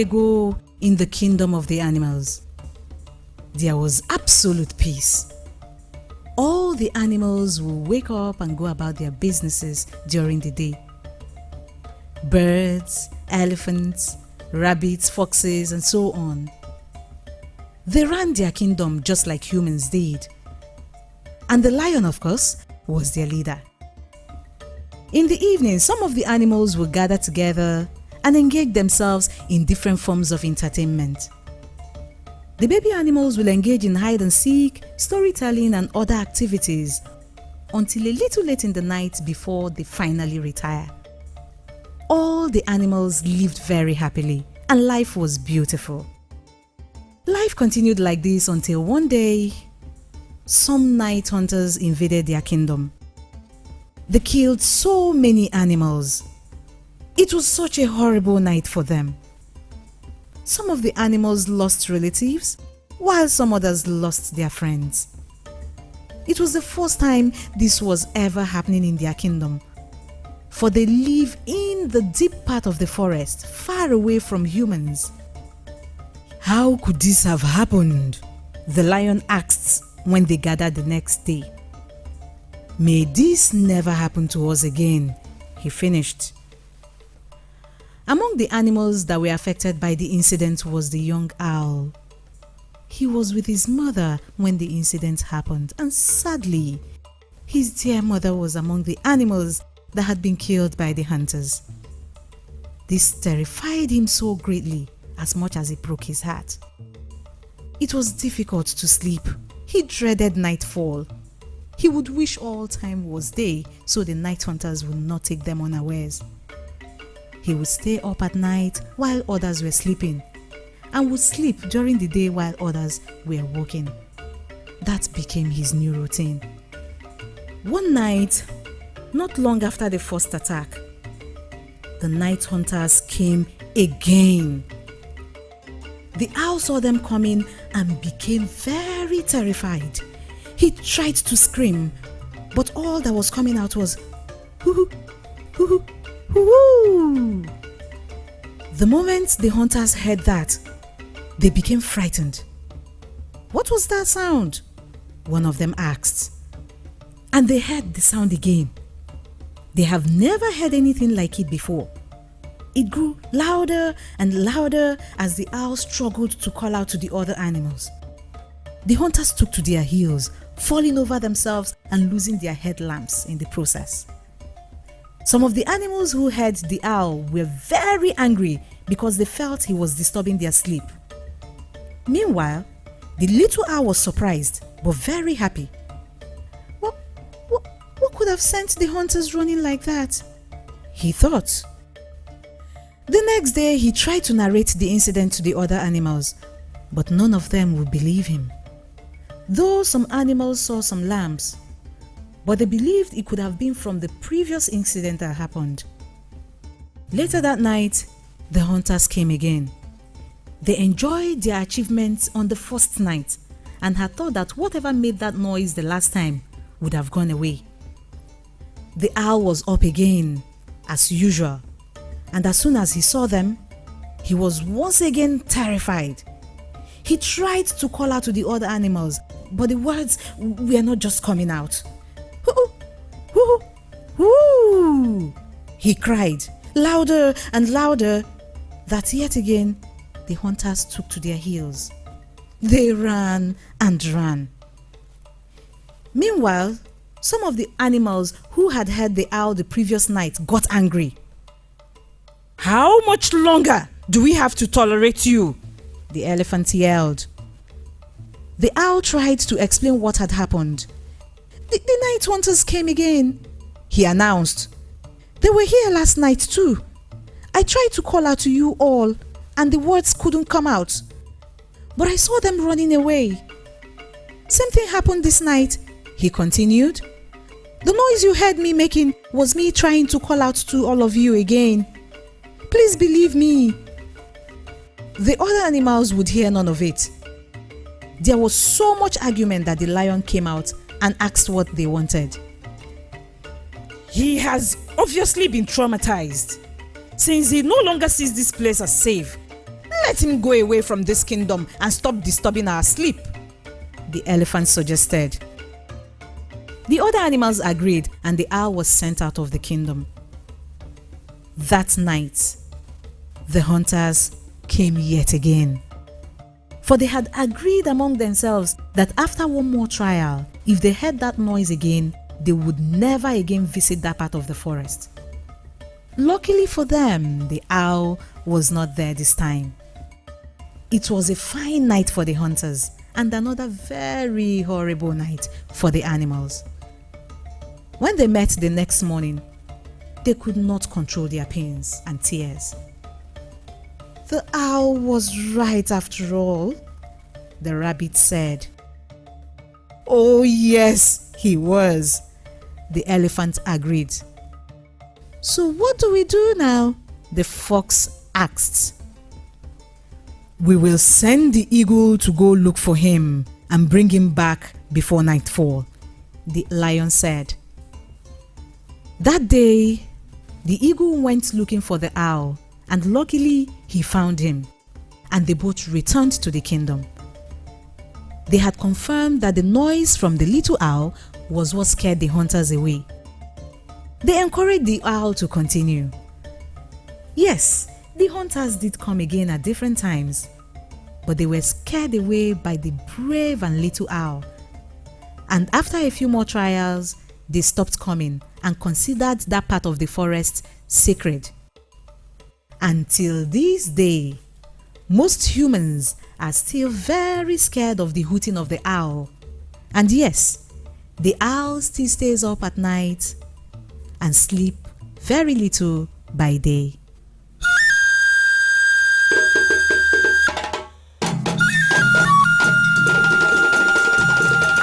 ago in the kingdom of the animals, there was absolute peace. All the animals will wake up and go about their businesses during the day. Birds, elephants, rabbits, foxes, and so on. They ran their kingdom just like humans did. And the lion, of course, was their leader. In the evening, some of the animals will gather together and engage themselves in different forms of entertainment. The baby animals will engage in hide and seek, storytelling, and other activities until a little late in the night before they finally retire. All the animals lived very happily and life was beautiful. Life continued like this until one day, some night hunters invaded their kingdom. They killed so many animals. It was such a horrible night for them. Some of the animals lost relatives, while some others lost their friends. It was the first time this was ever happening in their kingdom, for they live in the deep part of the forest, far away from humans. How could this have happened? The lion asked when they gathered the next day. May this never happen to us again, he finished. Among the animals that were affected by the incident was the young owl. He was with his mother when the incident happened, and sadly, his dear mother was among the animals that had been killed by the hunters. This terrified him so greatly, as much as it broke his heart. It was difficult to sleep. He dreaded nightfall. He would wish all time was day so the night hunters would not take them unawares. He would stay up at night while others were sleeping, and would sleep during the day while others were working. That became his new routine. One night, not long after the first attack, the night hunters came again. The owl saw them coming and became very terrified. He tried to scream, but all that was coming out was hoo hoo hoo hoo. The moment the hunters heard that, they became frightened. What was that sound? One of them asked. And they heard the sound again. They have never heard anything like it before. It grew louder and louder as the owl struggled to call out to the other animals. The hunters took to their heels, falling over themselves and losing their headlamps in the process. Some of the animals who heard the owl were very angry because they felt he was disturbing their sleep. Meanwhile, the little owl was surprised but very happy. What could have sent the hunters running like that? He thought. The next day, he tried to narrate the incident to the other animals, but none of them would believe him. Though some animals saw some lambs, but they believed it could have been from the previous incident that happened. Later that night, the hunters came again. They enjoyed their achievements on the first night and had thought that whatever made that noise the last time would have gone away. The owl was up again, as usual, and as soon as he saw them, he was once again terrified. He tried to call out to the other animals, but the words were not just coming out. Hoo, hoo, hoo, he cried, louder and louder, that yet again the hunters took to their heels. They ran and ran. Meanwhile, some of the animals who had heard the owl the previous night got angry. How much longer do we have to tolerate you? The elephant yelled. The owl tried to explain what had happened. The night hunters came again, he announced. They were here last night too. I tried to call out to you all and the words couldn't come out. But I saw them running away. Same thing happened this night, he continued. The noise you heard me making was me trying to call out to all of you again. Please believe me. The other animals would hear none of it. There was so much argument that the lion came out and asked what they wanted. He has obviously been traumatized since he no longer sees this place as safe. Let him go away from this kingdom and stop disturbing our sleep, the elephant suggested. The other animals agreed, and the owl was sent out of the kingdom. That night, the hunters came yet again, for they had agreed among themselves that after one more trial, if they heard that noise again, they would never again visit that part of the forest. Luckily for them, the owl was not there this time. It was a fine night for the hunters and another very horrible night for the animals. When they met the next morning, they could not control their pains and tears. The owl was right after all, the rabbit said. Oh yes, he was, the elephant agreed. So what do we do now? The fox asked. We will send the eagle to go look for him and bring him back before nightfall, the lion said. That day, the eagle went looking for the owl, and luckily he found him, and they both returned to the kingdom. They had confirmed that the noise from the little owl was what scared the hunters away. They encouraged the owl to continue. Yes, the hunters did come again at different times, but they were scared away by the brave and little owl. And after a few more trials, they stopped coming and considered that part of the forest sacred. Until this day, most humans are still very scared of the hooting of the owl. And yes, the owl still stays up at night and sleep very little by day.